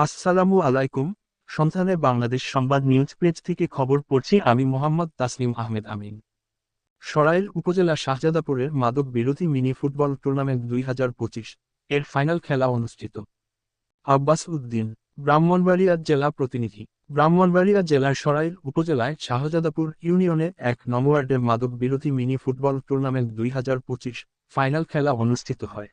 আসসালামু আলাইকুম। সন্ধানে বাংলাদেশ সংবাদ নিউজ পেজ থেকে খবর পড়ছি আমি মোহাম্মদ তাসনিম আহমেদ আমিন। সরাইল উপজেলা শাহজাদাপুরের মাদক বিরোধী মিনি ফুটবল টুর্নামেন্ট 2025 এর ফাইনাল খেলা অনুষ্ঠিত। আব্বাস উদ্দিন, ব্রাহ্মণবাড়িয়া জেলা প্রতিনিধি। ব্রাহ্মণবাড়িয়া জেলার সরাইল উপজেলায় শাহজাদাপুর ইউনিয়নে 1 নং ওয়ার্ডে মাদক বিরোধী মিনি ফুটবল টুর্নামেন্ট 2025 ফাইনাল খেলা অনুষ্ঠিত হয়।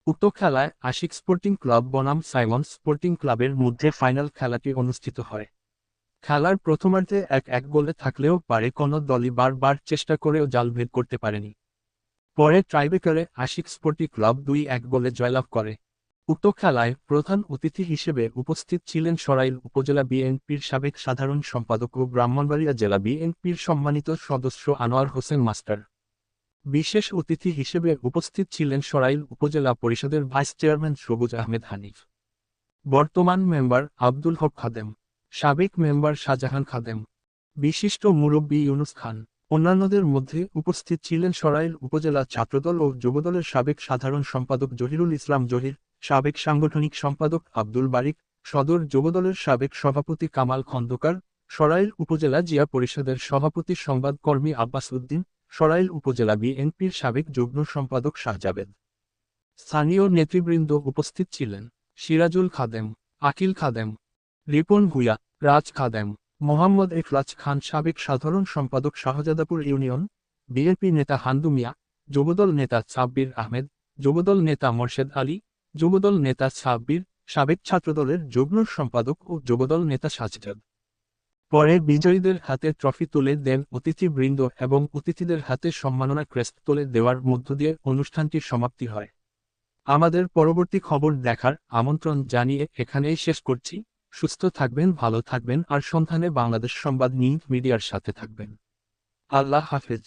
উক্ত খেলায় আশিক স্পোর্টিং ক্লাব বনাম সাইমন স্পোর্টিং ক্লাবের মধ্যে ফাইনাল খেলাটি অনুষ্ঠিত হয়। খেলার প্রথমার্ধে 1-1 গোলে থাকলেও পারে কোনো দলই বারবার চেষ্টা করেও জাল ভেদ করতে পারেনি। পরে ট্রাইব্রেকারে আশিক স্পোর্টিং ক্লাব 2-1 গোলে জয়লাভ করে। উক্ত খেলায় প্রধান অতিথি হিসেবে উপস্থিত ছিলেন সরাইল উপজেলা বিএনপির সাবেক সাধারণ সম্পাদক ও ব্রাহ্মণবাড়িয়া জেলা বিএনপির সম্মানিত সদস্য আনোয়ার হোসেন মাস্টার। বিশেষ অতিথি হিসেবে উপস্থিত ছিলেন সরাইল উপজেলা পরিষদের ভাইস চেয়ারম্যান সবুজ আহমেদ হানিফ, বর্তমান মেম্বার আব্দুল হক খাদেম, সাবেক মেম্বার শাহজাহান খাদেম, বিশিষ্ট মুরব্বী ইউনুস খান। অন্যান্যদের মধ্যে উপস্থিত ছিলেন সরাইল উপজেলা ছাত্রদল ও যুবদলের সাবেক সাধারণ সম্পাদক জহিরুল ইসলাম জহির, সাবেক সাংগঠনিক সম্পাদক আব্দুল বারিক, সদর যুবদলের সাবেক সভাপতি কামাল খন্দকার, সরাইল উপজেলা জিয়া পরিষদের সভাপতি সংবাদকর্মী আব্বাস উদ্দিন, সরাইল উপজেলা বিএনপির সাবেক যুগ্ম সম্পাদক শাহজাবেদ। স্থানীয় নেতৃবৃন্দ উপস্থিত ছিলেন সিরাজুল খাদেম, আকিল খাদেম, রিপন ভুঁইয়া, রাজ খাদেম, মোহাম্মদ ইফলাজ খান, সাবেক সাধারণ সম্পাদক শাহজাদাপুর ইউনিয়ন, বিএনপি নেতা হান্দু মিয়া, যুবদল নেতা সাব্বির আহমেদ, যুবদল নেতা মোর্শেদ আলী, যুবদল নেতা সাব্বির, সাবেক ছাত্রদলের যুগ্ম সম্পাদক ও যুবদল নেতা সাজজাদ। পরে বিজয়ীদের হাতে ট্রফি তুলে দেন অতিথিবৃন্দ এবং অতিথিদের হাতে সম্মাননা ক্রেস্ট তুলে দেওয়ার মধ্য দিয়ে অনুষ্ঠানটির সমাপ্তি হয়। আমাদের পরবর্তী খবর দেখার আমন্ত্রণ জানিয়ে এখানেই শেষ করছি। সুস্থ থাকবেন, ভালো থাকবেন আর সন্ধানে বাংলাদেশ সংবাদ নিউজ মিডিয়ার সাথে থাকবেন। আল্লাহ হাফেজ।